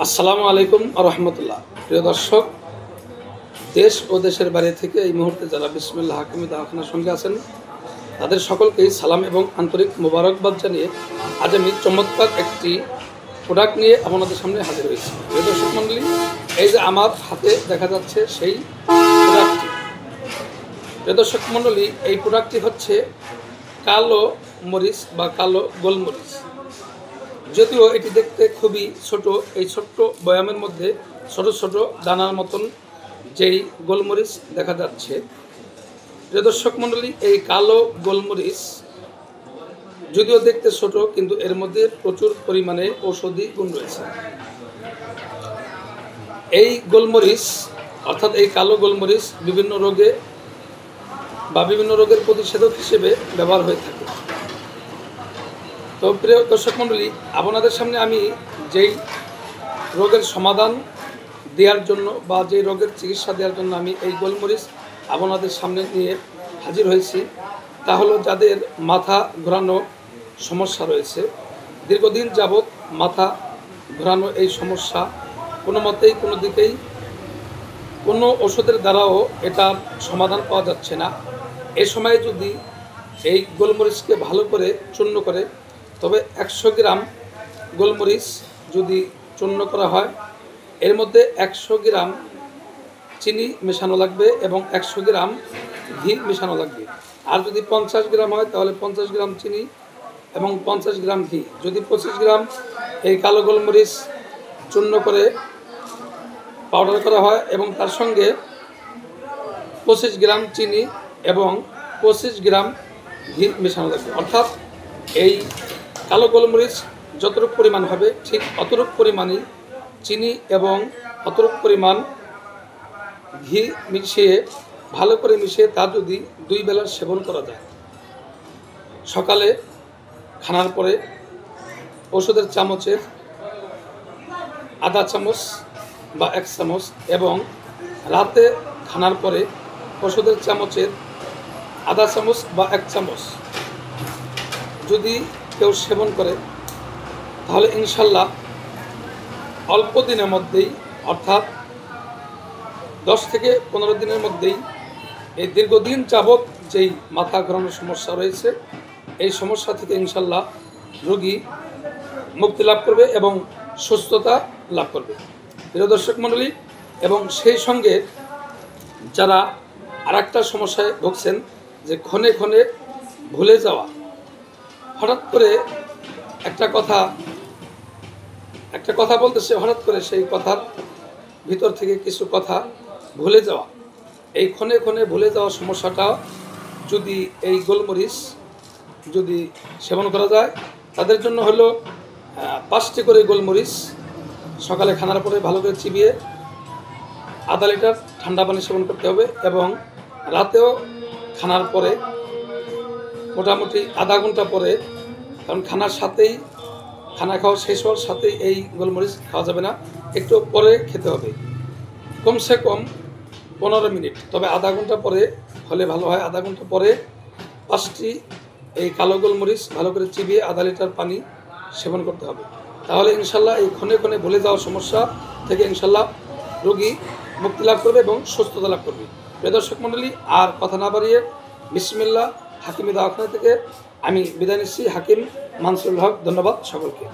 আসসালামু আলাইকুম রহমতুল্লাহ। প্রিয় দর্শক, দেশ ও দেশের বাইরে থেকে এই মুহূর্তে যারা বিসমিল্লাহ হাকিমি দাওয়াখানার সঙ্গে আছেন তাদের সকলকেই সালাম এবং আন্তরিক মোবারকবাদ জানিয়ে আজ আমি চমৎকার একটি প্রোডাক্ট নিয়ে আপনাদের সামনে হাজির হয়েছি। প্রিয় দর্শক মণ্ডলী, এই যে আমার হাতে দেখা যাচ্ছে সেই প্রোডাক্টটি। প্রিয় দর্শক মণ্ডলী, এই প্রোডাক্টটি হচ্ছে কালো মরিচ বা কালো গোলমরিচ। যদিও এটি দেখতে খুবই ছোট, এই ছোট্ট বয়ামের মধ্যে ছোট ছোট দানার মতন যেই গোলমরিচ দেখা যাচ্ছে। প্রিয় দর্শক মণ্ডলী, এই কালো গোলমরিচ যদিও দেখতে ছোট, কিন্তু এর মধ্যে প্রচুর পরিমাণে ঔষধি গুণ রয়েছে। এই গোলমরিচ অর্থাৎ এই কালো গোলমরিচ বিভিন্ন রোগে বা বিভিন্ন রোগের প্রতিষেধক হিসেবে ব্যবহার হয়ে থাকে। তো প্রিয় দর্শক মণ্ডলী, আপনাদের সামনে আমি যেই রোগের সমাধান দেওয়ার জন্য বা যেই রোগের চিকিৎসা দেওয়ার জন্য আমি এই গোলমরিচ আপনাদের সামনে নিয়ে হাজির হয়েছি, তা হলো যাদের মাথা ঘোরানো সমস্যা রয়েছে, দীর্ঘদিন যাবৎ মাথা ঘোরানো এই সমস্যা কোনো মতেই কোনো দিকেই কোনো ওষুধের দ্বারাও এটার সমাধান পাওয়া যাচ্ছে না। এ সময়ে যদি এই গোলমরিচকে ভালো করে চূর্ণ করে, তবে 100 গ্রাম গোলমরিচ যদি চূর্ণ করা হয়, এর মধ্যে 100 গ্রাম চিনি মেশানো লাগবে এবং 100 গ্রাম ঘি মেশানো লাগবে। আর যদি 50 গ্রাম হয় তাহলে 50 গ্রাম চিনি এবং 50 গ্রাম ঘি। যদি 25 গ্রাম এই কালো গোলমরিচ চূর্ণ করে পাউডার করা হয় এবং তার সঙ্গে 25 গ্রাম চিনি এবং 25 গ্রাম ঘি মেশানো লাগবে। অর্থাৎ এই কালো গোলমরিচ যতটুকু পরিমাণ হবে ঠিক অতটুকু পরিমাণই চিনি এবং অতটুকু পরিমাণ ঘি মিশিয়ে ভালো করে মিশিয়ে তা যদি 2 বেলা সেবন করা যায়, সকালে খানার পরে ওষুধের চামচের আধা চামচ বা 1 চামচ এবং রাতে খানার পরে ওষুধের চামচের আধা চামচ বা 1 চামচ যদি কেউ সেবন করে, তাহলে ইনশাল্লাহ অল্প দিনের মধ্যেই অর্থাৎ 10 থেকে 15 দিনের মধ্যেই এই দীর্ঘদিন যাবৎ যেই মাথা ঘোরানোর সমস্যা রয়েছে, এই সমস্যা থেকে ইনশাল্লাহ রোগী মুক্তি লাভ করবে এবং সুস্থতা লাভ করবে। প্রিয় দর্শক মণ্ডলী, এবং সেই সঙ্গে যারা আরেকটা সমস্যায় ভুগছেন যে ক্ষণে ক্ষণে ভুলে যাওয়া, হঠাৎ করে একটা কথা বলতেছে, হঠাৎ করে সেই কথার ভিতর থেকে কিছু কথা ভুলে যাওয়া, এই ক্ষণে ক্ষণে ভুলে যাওয়া সমস্যাটা যদি এই গোলমরিচ যদি সেবন করা যায়, তাদের জন্য হলো 5টি করে গোলমরিচ সকালে খানার পরে ভালো করে চিবিয়ে আধা লিটার ঠান্ডা পানি সেবন করতে হবে এবং রাতেও খানার পরে মোটামুটি আধা ঘন্টা পরে, কারণ খানা খাওয়া শেষ হওয়ার সাথেই এই গোলমরিচ খাওয়া যাবে না, একটু পরে খেতে হবে, কমসে কম 15 মিনিট, তবে আধা ঘন্টা পরে হলে ভালো হয়। আধা ঘন্টা পরে 5টি এই কালো গোলমরিচ ভালো করে চিবিয়ে আধা লিটার পানি সেবন করতে হবে। তাহলে ইনশাল্লাহ এই ক্ষণে ক্ষণে ভুলে যাওয়ার সমস্যা থেকে ইনশাল্লাহ রোগী মুক্তি লাভ করবে এবং সুস্থতা লাভ করবে। প্রিয় দর্শক মণ্ডলী, আর কথা না বাড়িয়ে বিসমিল্লাহ হাকিমি দাওয়াখানা থেকে আমি বিদায় নিচ্ছি। হাকিম মানসুরুল হক। ধন্যবাদ সকলকে।